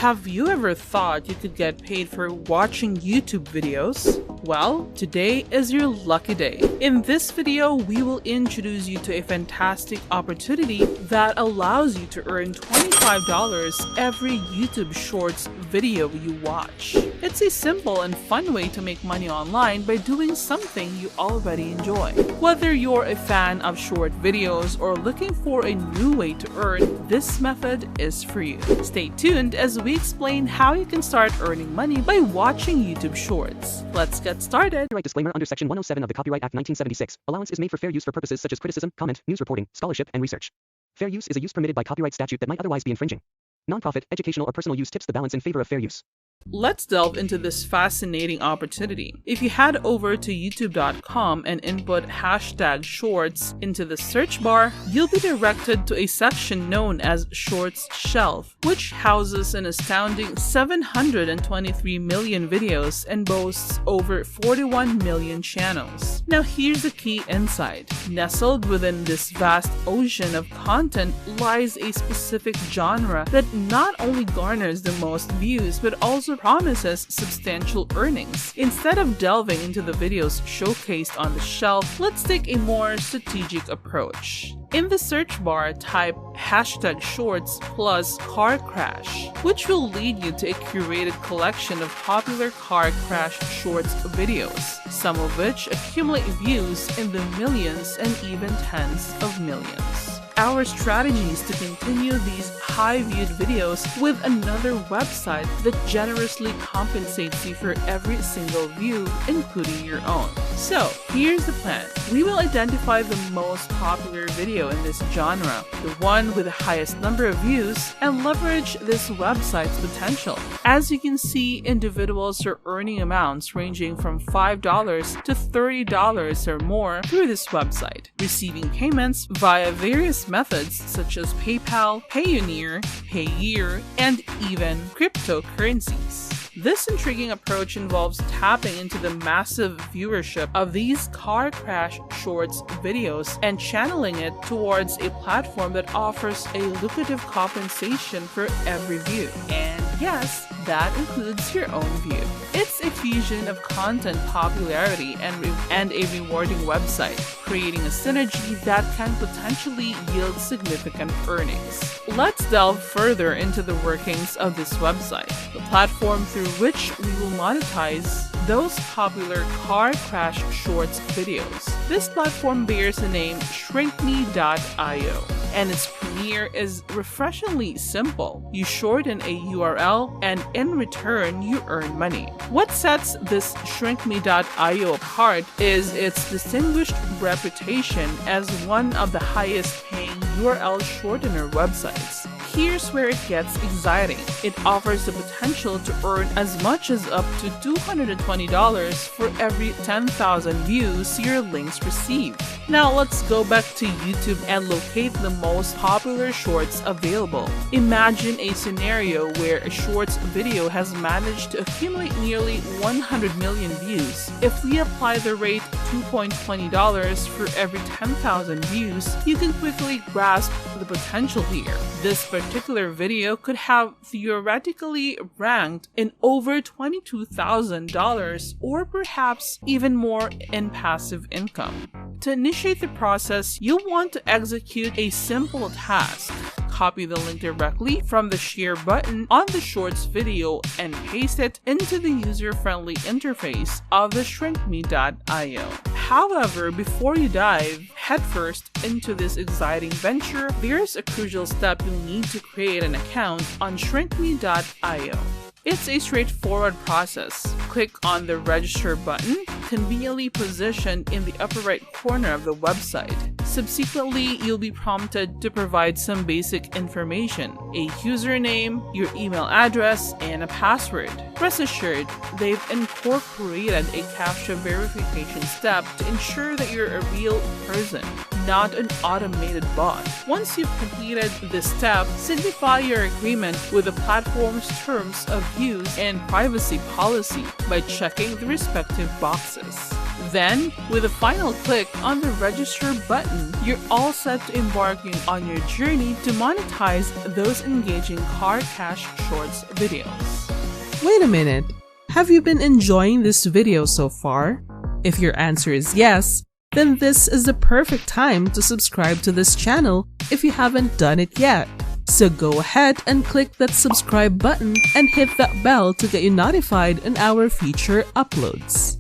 Have you ever thought you could get paid for watching YouTube videos? Well, today is your lucky day. In this video, we will introduce you to a fantastic opportunity that allows you to earn $25 every YouTube Shorts video you watch. It's a simple and fun way to make money online by doing something you already enjoy. Whether you're a fan of short videos or looking for a new way to earn, this method is for you. Stay tuned as we explain how you can start earning money by watching YouTube Shorts. Let's get started. Copyright disclaimer under Section 107 of the Copyright Act 1976. Allowance is made for fair use for purposes such as criticism, comment, news reporting, scholarship, and research. Fair use is a use permitted by copyright statute that might otherwise be infringing. Nonprofit, educational, or personal use tips the balance in favor of fair use. Let's delve into this fascinating opportunity. If you head over to youtube.com and input #shorts into the search bar, you'll be directed to a section known as Shorts Shelf, which houses an astounding 723 million videos and boasts over 41 million channels. Now here's the key insight. Nestled within this vast ocean of content lies a specific genre that not only garners the most views but also promises substantial earnings. Instead of delving into the videos showcased on the shelf, let's take a more strategic approach. In the search bar, type #shorts plus car crash, which will lead you to a curated collection of popular car crash shorts videos, some of which accumulate views in the millions and even tens of millions. Our strategy is to continue these high-viewed videos with another website that generously compensates you for every single view, including your own. So, here's the plan. We will identify the most popular video in this genre, the one with the highest number of views, and leverage this website's potential. As you can see, individuals are earning amounts ranging from $5 to $30 or more through this website, receiving payments via various methods such as PayPal, Payoneer, Payeer, and even cryptocurrencies. This intriguing approach involves tapping into the massive viewership of these car crash shorts videos and channeling it towards a platform that offers a lucrative compensation for every view. And yes, that includes your own view. It's a fusion of content popularity and a rewarding website, creating a synergy that can potentially yield significant earnings. Let's delve further into the workings of this website, the platform through which we will monetize those popular car crash shorts videos. This platform bears the name shrinkme.io, and its premiere is refreshingly simple. You shorten a URL and in return you earn money. What sets this shrinkme.io apart is its distinguished reputation as one of the highest paying URL shortener websites. Here's where it gets exciting. It offers the potential to earn as much as up to $220 for every 10,000 views your links receive. Now let's go back to YouTube and locate the most popular shorts available. Imagine a scenario where a shorts video has managed to accumulate nearly 100 million views. If we apply the rate $2.20 for every 10,000 views, you can quickly grasp the potential here. This particular video could have theoretically ranked in over $22,000 or perhaps even more in passive income. To initiate the process, you'll want to execute a simple task. Copy the link directly from the share button on the shorts video and paste it into the user-friendly interface of the shrinkme.io. However, before you dive headfirst into this exciting venture, there's a crucial step you'll need to create an account on shrinkme.io. It's a straightforward process. Click on the register button, conveniently positioned in the upper right corner of the website. Subsequently, you'll be prompted to provide some basic information, a username, your email address, and a password. Rest assured, they've incorporated a CAPTCHA verification step to ensure that you're a real person, not an automated bot. Once you've completed this step, signify your agreement with the platform's terms of use and privacy policy by checking the respective boxes. Then, with a final click on the register button, you're all set to embarking on your journey to monetize those engaging car cash shorts videos. Wait a minute, have you been enjoying this video so far? If your answer is yes, then this is the perfect time to subscribe to this channel if you haven't done it yet. So go ahead and click that subscribe button and hit that bell to get you notified on our future uploads.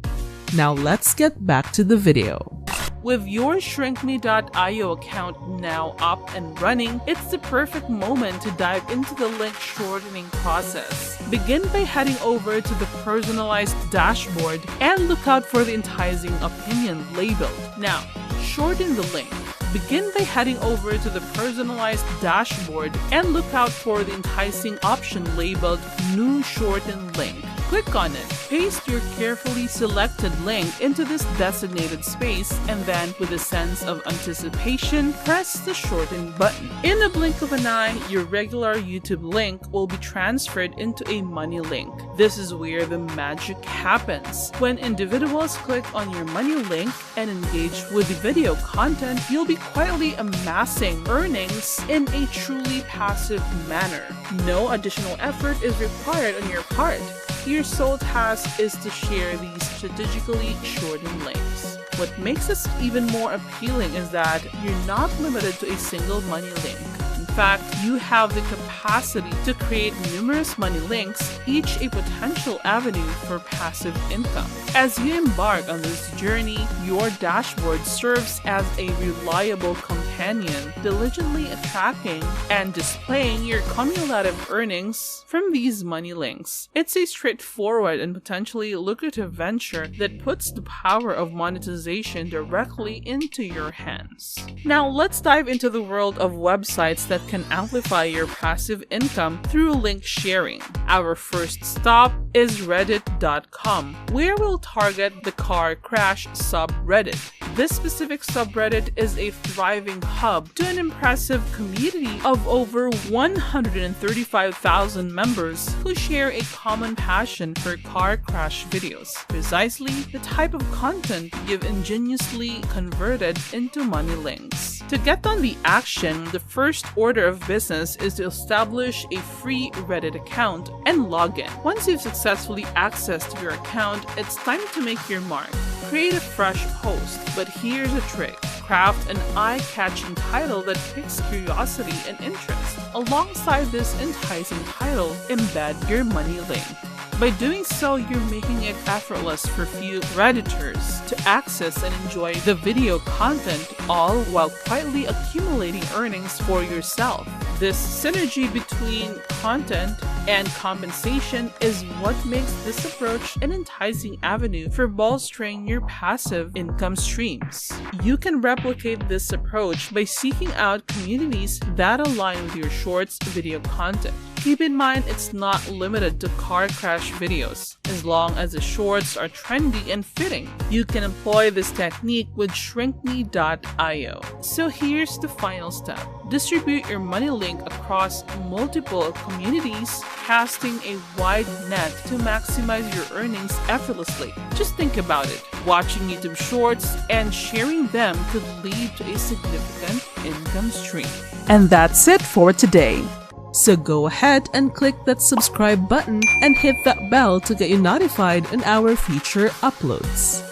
Now let's get back to the video. With your shrinkme.io account now up and running, it's the perfect moment to dive into the link shortening process. Begin by heading over to the personalized dashboard and look out for the enticing opinion label. Now, shorten the link. Begin by heading over to the personalized dashboard and look out for the enticing option labeled New Shortened Link. Click on it. Paste your carefully selected link into this designated space and then, with a sense of anticipation, press the shorten button. In a blink of an eye, your regular YouTube link will be transferred into a money link. This is where the magic happens. When individuals click on your money link and engage with the video content, you'll be quietly amassing earnings in a truly passive manner. No additional effort is required on your part. Your sole task is to share these strategically shortened links. What makes this even more appealing is that you're not limited to a single money link. In fact, you have the capacity to create numerous money links, each a potential avenue for passive income. As you embark on this journey, your dashboard serves as a reliable companion, diligently tracking and displaying your cumulative earnings from these money links. It's a straightforward and potentially lucrative venture that puts the power of monetization directly into your hands. Now let's dive into the world of websites that can amplify your passive income through link sharing. Our first stop is reddit.com, where we'll target the car crash subreddit. This specific subreddit is a thriving hub to an impressive community of over 135,000 members who share a common passion for car crash videos, precisely the type of content you've ingeniously converted into money links. To get on the action, the first order of business is to establish a free Reddit account and log in. Once you've successfully accessed your account, it's time to make your mark. Create a fresh post, but here's a trick. Craft an eye-catching title that piques curiosity and interest. Alongside this enticing title, embed your money link. By doing so, you're making it effortless for few Redditors to access and enjoy the video content, all while quietly accumulating earnings for yourself. This synergy between content and compensation is what makes this approach an enticing avenue for bolstering your passive income streams. You can replicate this approach by seeking out communities that align with your shorts video content. Keep in mind, it's not limited to car crash videos. As long as the shorts are trendy and fitting, you can employ this technique with shrinkme.io. So here's the final step. Distribute your money link across multiple communities, casting a wide net to maximize your earnings effortlessly. Just think about it. Watching YouTube shorts and sharing them could lead to a significant income stream. And that's it for today. So go ahead and click that subscribe button and hit that bell to get you notified on our future uploads.